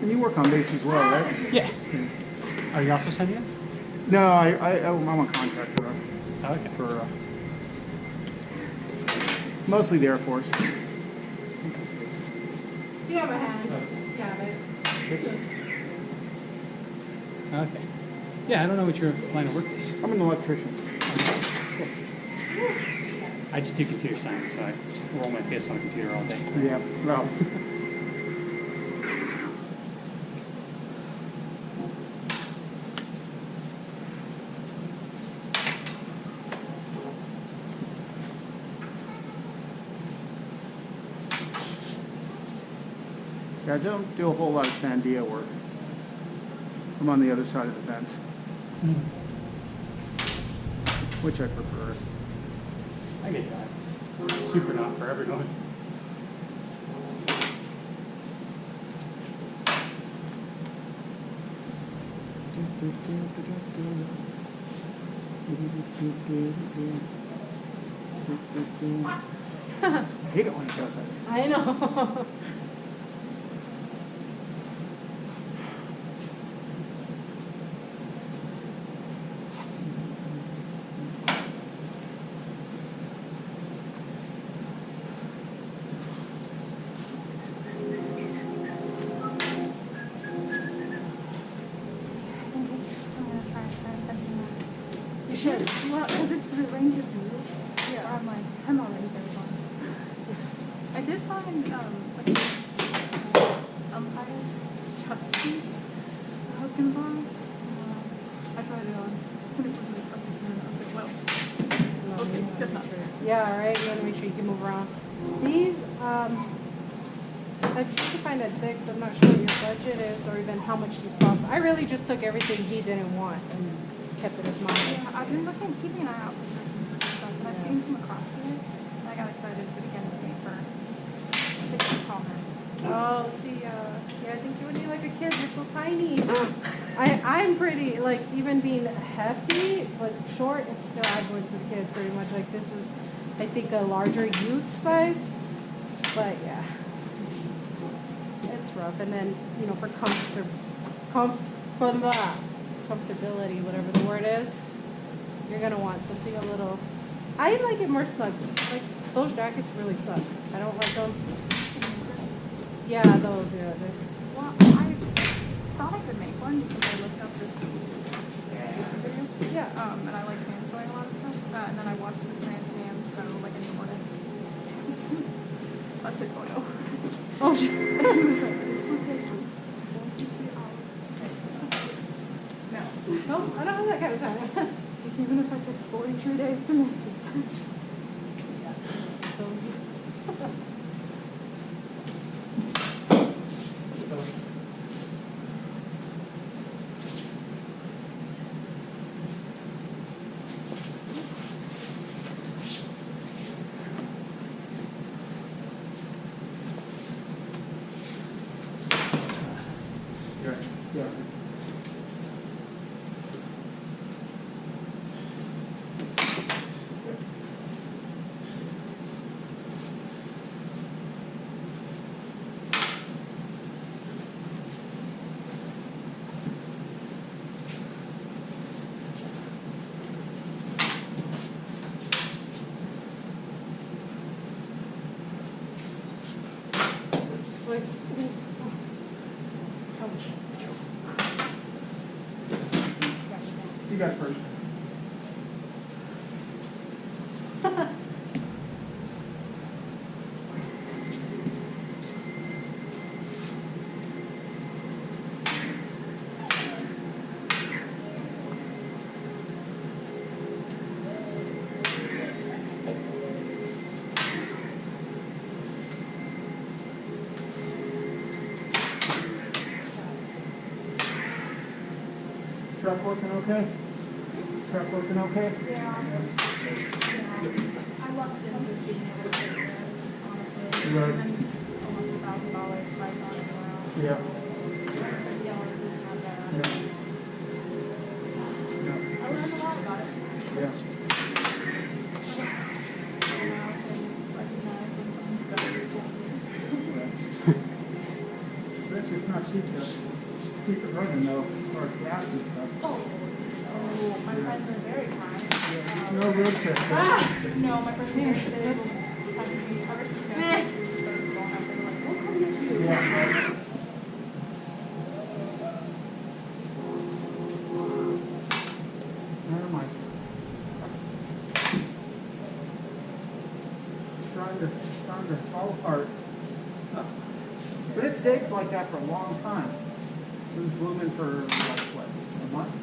And you work on bass as well, right? Yeah. Are you also sending it? No, I'm a contractor Okay. for mostly the Air Force. You have a hand. Yeah, but. Okay. Yeah, I don't know what your line of work is. I'm an electrician. I just do computer science, so I roll my face on a computer all day. Yeah, well. Yeah, I don't do a whole lot of Sandia work. I'm on the other side of the fence, which I prefer. I get that. Super not for everyone. I hate it when it does that. I know. You should. Well, because it's the range of view. Yeah, I'm already very long. I did find umpires Tuskens I was gonna buy. I tried it on when it was in front of me, and I was like, well, okay, that's not true. Yeah, all right. You want to make sure you can move around. These, I'm trying to find at Dick's. I'm not sure what your budget is or even how much these cost. I really just took everything he didn't want and kept it as mine. Yeah, I've been keeping an eye out for stuff, and I've seen some across there, and I got excited, but again, it's made for 6 feet tall men. Oh, see, yeah, I think you would need like a kid. You're so tiny. I'm pretty, like, even being hefty, but short, it's still Edwards and kids pretty much. Like, this is, I think, a larger youth size. But, yeah, it's rough. And then, you know, for comfortability, whatever the word is, you're going to want something a little, I like it more snug. Like, those jackets really suck. I don't like them. Yeah, those, yeah. Well, I thought I could make one because I looked up this video. Yeah. And I like hand sewing a lot of stuff. And then I watched this man hand sew like in the morning. I said, oh no. Oh, shit. And he was like, this will take you 43 hours. No. No, I don't have that kind of time. Even if I took 43 days to make it. Yeah. You guys first. Truck working okay? Truck working okay? Yeah. I loved it being able to take it, honestly. Right. And then almost $1,000 right on it around. Yeah. $50 didn't have that. Yeah. I learned a lot about it. Yeah. And now I can recognize when someone's better than me. bet you it's not cheap to keep it running though, or gas and stuff. Oh, my friends are very kind. No road trip. No, my friends are very kind. Ever since they're going up, they're like, we'll come get you. Yeah. Never mind. It's trying to fall apart. But it stayed like that for a long time. It was blooming for like what, a month?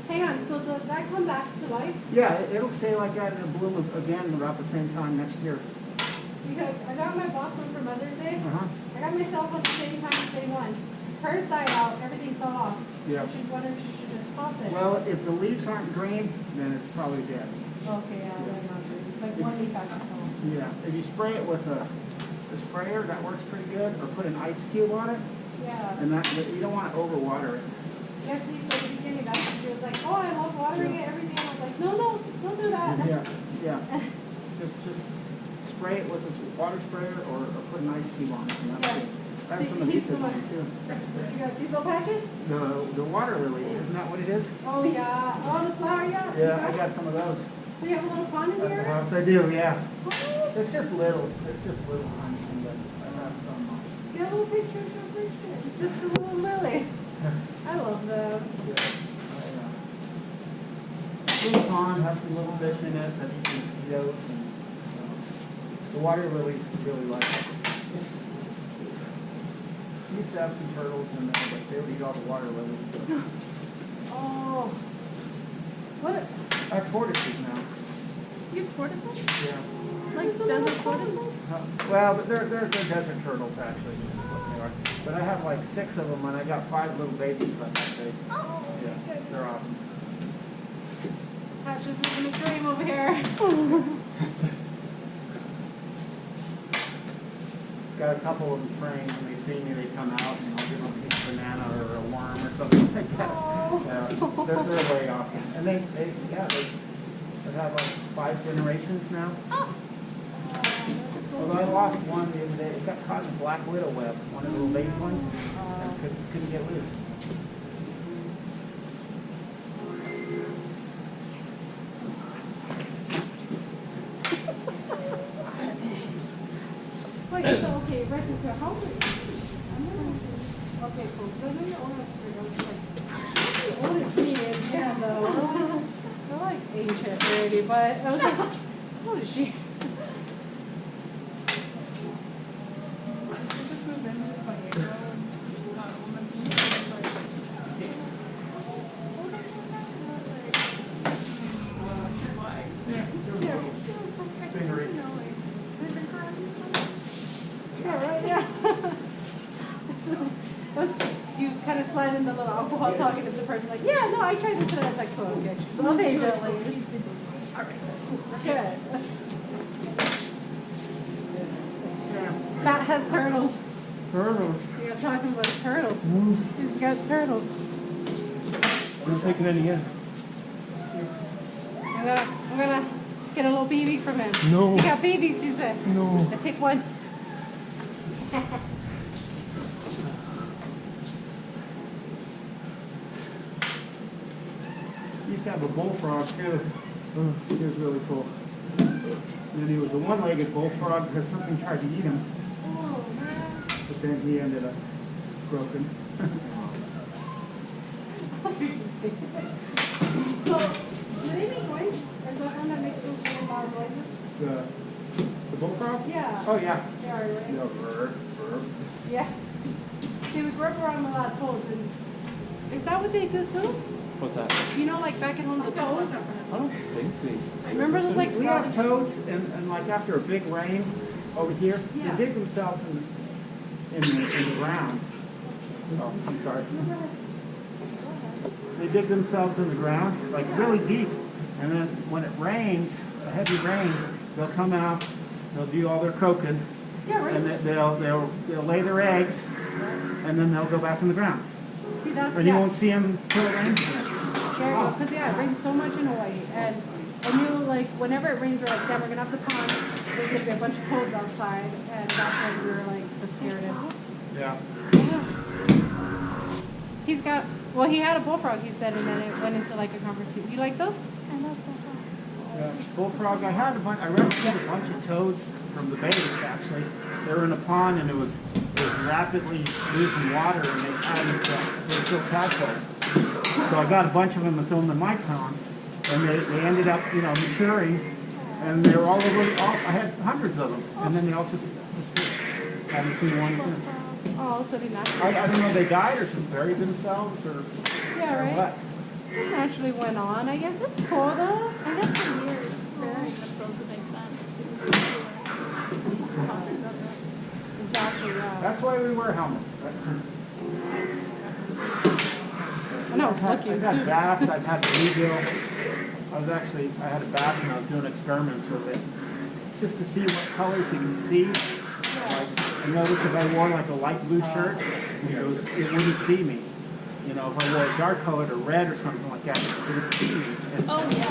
Hang on, so does that come back to life? Yeah, it'll stay like that and it'll bloom again about the same time next year. Because I got my boss one for Mother's Day. Uh-huh. I got myself one at the same time, the same one. Hers died out, everything fell off. Yeah. So she's wondering if she should just toss it. Well, if the leaves aren't green, then it's probably dead. Okay, yeah, then not green. Like one leaf actually fell off. Yeah, if you spray it with a sprayer, that works pretty good, or put an ice cube on it, Yeah. and that you don't want to overwater it. Yeah, see, so at the beginning, that's when she was like, oh, I love watering it, everything. I was like, no, don't do that. Yeah. Just spray it with a water sprayer or put an ice cube on it, and that's it. I have some adhesive on it too. You got these little patches? The water lily, isn't that what it is? Oh, yeah. Oh, the flower, yeah. Yeah, I got some of those. So you have a little pond in At the here? house, I do, yeah. What? It's just little tiny, but I have some. Get a little picture, show a picture. It's just a little lily. I love them. Little pond, have some little fish in it that you can float, and the water lilies really like it. Used to have some turtles in there, but they would eat all the water lilies. So. Oh. What? I have tortoises now. You have tortoises? Yeah. Like desert tortoises? Well, they're desert turtles actually. Is what they are. But I have like 6 of them, and I got 5 little babies about that big. Oh. Yeah, they're awesome. Patches is in a dream over here. Got a couple of them trained. When they see me, they come out, and I'll give them a piece of banana or a worm or something like that. Oh. Yeah, they're very awesome. And they've had like 5 generations now. Although I lost one the other day. It got caught in a black widow web, one of the little baby ones, and couldn't get loose. Wait, so okay, Rex is here. How old are you? Okay, cool. So I know you're old enough to figure out, like, the oldest me is, yeah, though. They're like ancient already, but I was like, how old is she? Just moved in with my 8-year-old and a woman. She was like, oh, that's so nice. And I was like, why? Yeah, She was like, I just want to know, like, they've been around you so much. Yeah, right, yeah. You kind of slide in the little alcohol talking to the person, like, yeah, no, I tried this and I was like, oh, okay. Love age at least. All right. Good. yeah. Matt has turtles. Turtles. You're talking about turtles. He's got turtles. I'm not taking any in. I'm gonna get a little baby from him. No. You got babies, he said. No. I take one. He used to have a bullfrog too. He was really cool. And then he was a one-legged bullfrog because something tried to eat him, Oh, man. but then he ended up broken. So, do they make noise? Or is that one that makes those really loud noises? The bullfrog? Yeah. Oh yeah. They are, right? Yeah, burr, burr. Yeah. See, we grew up around a lot of toads, and is that what they do too? What's that? You know, like back at home, the toads? I don't think they. Remember those like We have toads, and like after a big rain over here, Yeah. they dig themselves in the ground. Oh, I'm sorry. They dig themselves in the ground, like really deep, and then when it rains, a heavy rain, they'll come out, they'll do all their croaking, Yeah, right. and then they'll lay their eggs, and then they'll go back in the ground. See, that's, And you won't see them till it rains. There you go. Because, yeah, it rains so much in Hawaii. And I knew, like, whenever it rains, we're like, yeah, we're going to have the pond. There's going to be a bunch of toads outside. And that's when we were, like, the scaredest. Yeah. Yeah. He's got, well, he had a bullfrog, he said, and then it went into like a conversation. You like those? I love bullfrog. Yeah, bullfrog. I rescued a bunch of toads from the bays. Actually, they were in a pond and it was rapidly losing water, and they were still tadpoles. So I got a bunch of them and threw them in my pond, and they ended up maturing, and they were all over. I had hundreds of them, and then they all just disappeared. I haven't seen one since. Oh, so they naturally. I don't know if they died or just buried themselves or. Yeah, right. What? It naturally went on. I guess that's cool though. I guess they're weird. Burying themselves would make sense because it's hunters of it. Exactly. Yeah. That's why we wear helmets. Right? I know. It's lucky. I've had bass. I've had bluegill. I had a bass and I was doing experiments with it, just to see what colors you can see. Like, I noticed if I wore like a light blue shirt, it wouldn't see me. If I wore a dark colored or red or something like that, it would see me. And, Oh yeah.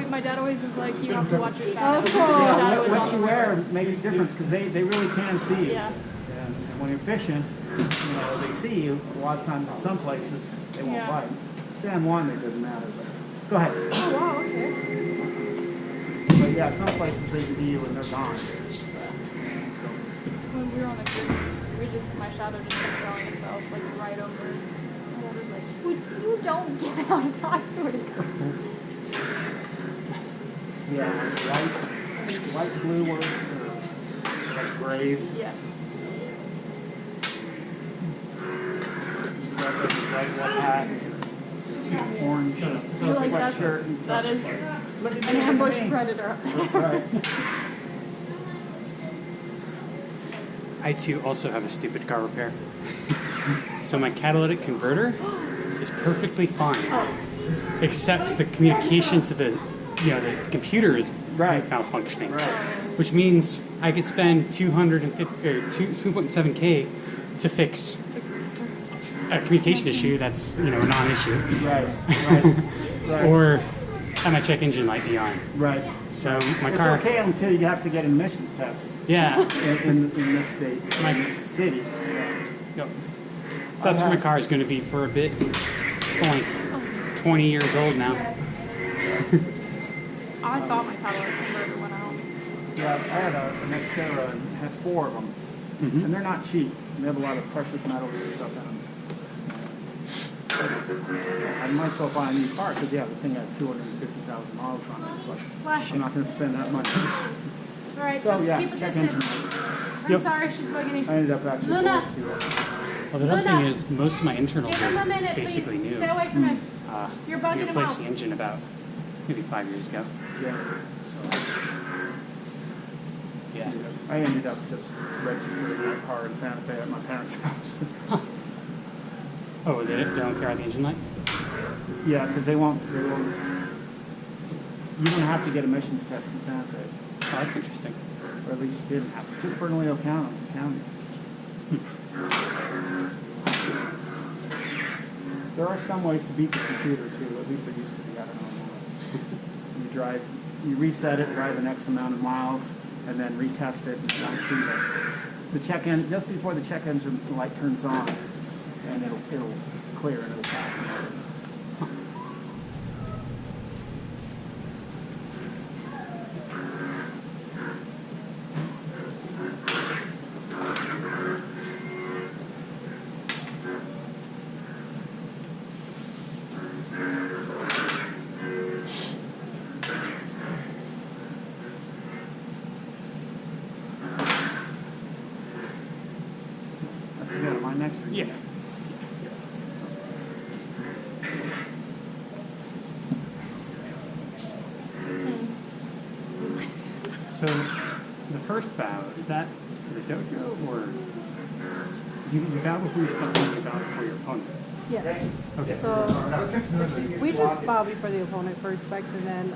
My dad always was like, you have to watch your shadow. Oh, cool. Your shadow is what on you the wear road. makes a difference because they really can see you. Yeah. And when you're fishing, they see you. A lot of times in some places they won't Yeah. bite. San Juan, it doesn't matter. But go ahead. Oh wow. Okay. But yeah, some places they see you and they're gone. So, When we were on the cruise, my shadow just kept throwing itself like right over. And I was like, you don't get out. I swear to God. yeah, light blue ones or like grays. Yeah. Red one hat, orange You're like, sweatshirt and that stuff. is Look at an me, ambush look at me. predator up there. Right. I too also have a stupid car repair. So my catalytic converter is perfectly fine, except the communication to the computer is malfunctioning. Right. Which means I could spend 2.7K to fix a communication issue that's a non-issue, Right. or have my check engine light be on. Right. So my It's car, okay until you have to get emissions tested yeah. in this state, in this city. Yep. So that's what my car is going to be for a bit. It's only 20 years old now. I thought my catalytic converter went out. Yeah, I had an Xterra and had 4 of them, and they're not cheap. They have a lot of precious metals and stuff in them. I might as well buy a new car because the thing had 250,000 miles on it, but I'm not going to spend that much. All right. So Just yeah, keep it check distance. engine. I'm sorry. She's bugging me. I ended up actually Luna. going to Well, the other Luna, thing is most of my internals Give him a are minute, basically please. new. Stay away from him. You're We bugging him replaced out. the engine about maybe 5 years ago. yeah. So, yeah. I ended up just registering my car in Santa Fe at my parents' house. Oh, they don't care about the engine light? Yeah, because they won't. You don't have to get emissions tests in Santa Fe, Oh, that's interesting. or at least didn't have to. Just Bernalillo County. There are some ways to beat the computer too. At least there used to be. I don't know anymore. You reset it, drive an X amount of miles, and then retest it, and you don't see the check engine just before the check engine light turns on, and it'll clear and it'll pass. Am I next? Yeah. So the first bow, is that for the dojo or you bow before your opponent, you bow before your opponent? Yes. Okay. So we just bow before the opponent for respect, and then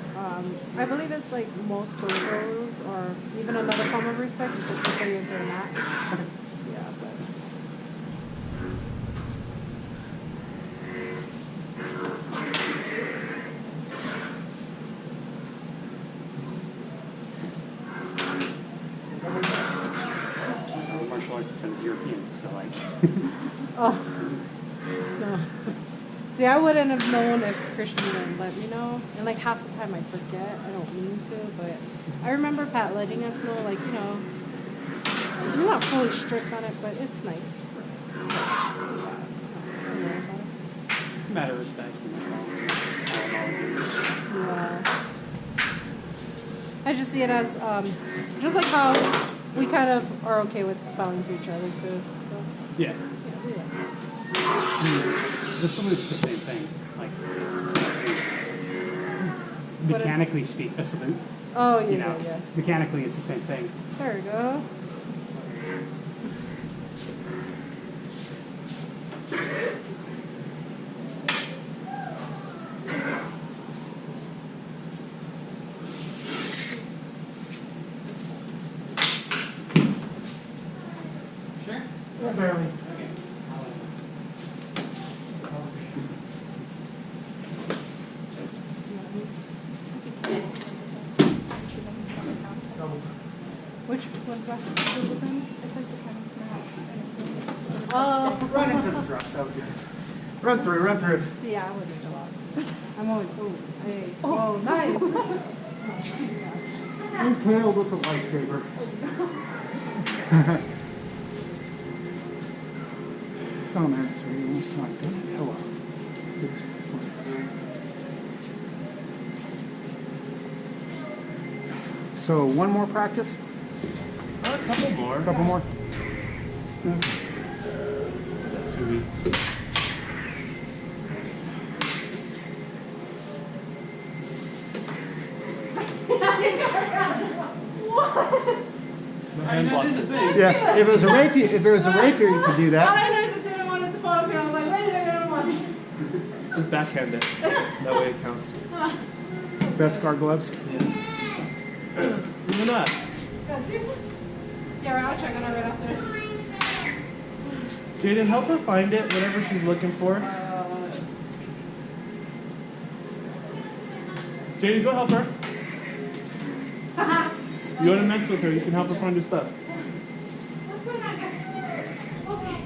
I believe it's like most dojos or even another form of respect is just before you enter a match. Yeah, but. Martial arts depends European, so like Oh. See, I wouldn't have known if Christian didn't let me know. And like half the time I forget. I don't mean to, but I remember Pat letting us know, like, you know, you're not fully strict on it, but it's nice. So, yeah, it's not, don't worry about it. Matter of respect. Yeah. I just see it as just like how we kind of are okay with bowing to each other too. So Yeah. yeah, we like it. The salute's the same thing. Like, What is- mechanically speak, a salute. Oh yeah, You know, yeah. mechanically it's the same thing. There we go. Sure. Barely. Okay. Which one's that? Run into the trucks. That was good. Run through, run through. See, yeah, I would do a lot. I'm always, oh, hey, oh, nice. Impaled with the lightsaber. Oh man, so he wants to talk to me. Hello. So one more practice? A couple more. Couple more? Was that 2 weeks? My hand blocked it. Yeah. If it was a rapier, you could do All that. I know is it didn't want it to fall over. I was like, wait, I don't want it. Just backhand it. That way it counts. Best scar gloves. Yeah. Even that. Yeah, right, I'll check on her right after this. Jaden, help her find it, whatever she's looking for. Jaden, go help her. You want to mess with her, you can help her find her stuff. What's going on, guys? Okay.